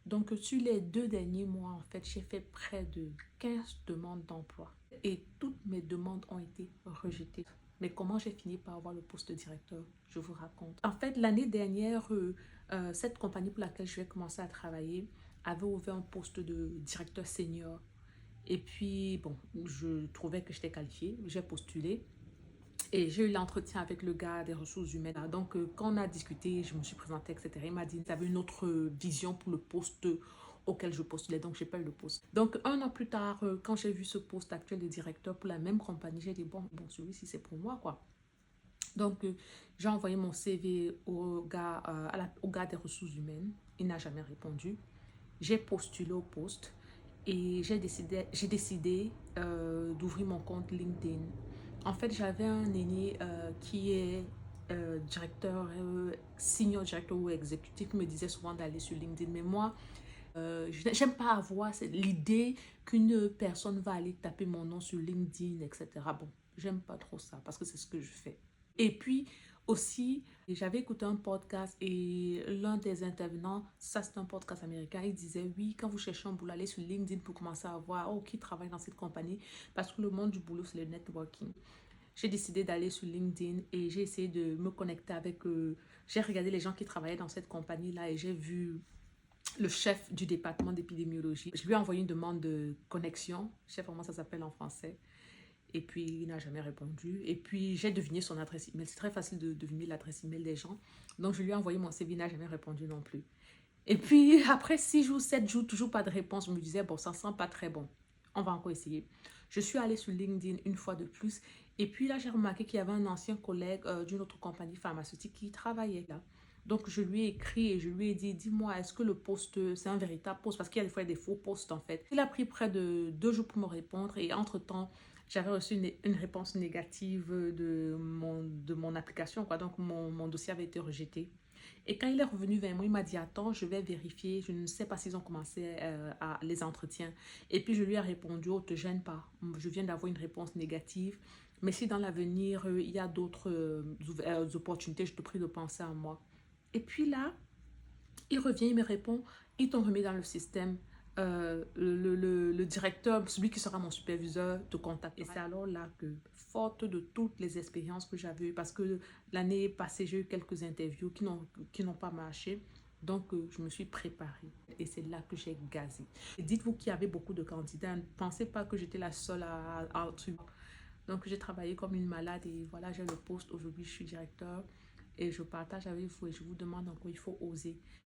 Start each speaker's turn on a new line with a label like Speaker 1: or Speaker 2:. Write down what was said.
Speaker 1: Donc, sur les 2 derniers mois, en fait, j'ai fait près de 15 demandes d'emploi. Et toutes mes demandes ont été rejetées. Mais comment j'ai fini par avoir le poste de directeur? Je vous raconte. En fait, l'année dernière, cette compagnie pour laquelle je vais commencer à travailler avait ouvert un poste de directeur senior. Et puis, bon, je trouvais que j'étais qualifiée. J'ai postulé. Et j'ai eu l'entretien avec le gars des ressources humaines. Donc, quand on a discuté, je me suis présentée, etc. Il m'a dit qu'il avait une autre vision pour le poste auquel je postulais. Donc, j'ai pas eu le poste. Donc, 1 an plus tard, quand j'ai vu ce poste actuel de directeur pour la même compagnie, j'ai dit, bon, celui-ci, c'est pour moi, quoi. Donc, j'ai envoyé mon CV au gars des ressources humaines. Il n'a jamais répondu. J'ai postulé au poste et j'ai décidé d'ouvrir mon compte LinkedIn. En fait, j'avais un aîné qui est directeur, senior directeur ou exécutif, qui me disait souvent d'aller sur LinkedIn. Mais moi, j'aime pas avoir l'idée qu'une personne va aller taper mon nom sur LinkedIn, etc. Bon, j'aime pas trop ça parce que c'est ce que je fais. Et puis aussi, j'avais écouté un podcast et l'un des intervenants, ça c'est un podcast américain, il disait oui, quand vous cherchez un boulot, allez sur LinkedIn pour commencer à voir qui travaille dans cette compagnie parce que le monde du boulot c'est le networking. J'ai décidé d'aller sur LinkedIn et j'ai essayé de me connecter avec. J'ai regardé les gens qui travaillaient dans cette compagnie-là et j'ai vu le chef du département d'épidémiologie. Je lui ai envoyé une demande de connexion. Je sais pas comment ça s'appelle en français. Et puis, il n'a jamais répondu. Et puis, j'ai deviné son adresse email. C'est très facile de deviner l'adresse email des gens. Donc, je lui ai envoyé mon CV. Il n'a jamais répondu non plus. Et puis, après 6 jours, 7 jours, toujours pas de réponse. Je me disais, bon, ça sent pas très bon. On va encore essayer. Je suis allée sur LinkedIn une fois de plus. Et puis là, j'ai remarqué qu'il y avait un ancien collègue d'une autre compagnie pharmaceutique qui travaillait là. Donc, je lui ai écrit et je lui ai dit, dis-moi, est-ce que le poste, c'est un véritable poste? Parce qu'il y a des fois des faux postes, en fait. Il a pris près de 2 jours pour me répondre. Et entre-temps, j'avais reçu une réponse négative de mon application, quoi. Donc, mon dossier avait été rejeté. Et quand il est revenu vers moi, il m'a dit, attends, je vais vérifier. Je ne sais pas s'ils ont commencé à les entretiens. Et puis, je lui ai répondu, oh, te gêne pas. Je viens d'avoir une réponse négative. Mais si dans l'avenir, il y a d'autres opportunités, je te prie de penser à moi. Et puis là, il revient, il me répond, ils t'ont remis dans le système. Le directeur, celui qui sera mon superviseur, te contacte. Et c'est alors là que, forte de toutes les expériences que j'avais eues, parce que l'année passée, j'ai eu quelques interviews qui n'ont pas marché. Donc, je me suis préparée et c'est là que j'ai gazé. Et dites-vous qu'il y avait beaucoup de candidats. Ne pensez pas que j'étais la seule à donc, j'ai travaillé comme une malade et voilà, j'ai le poste. Aujourd'hui, je suis directeur et je partage avec vous et je vous demande encore, il faut oser.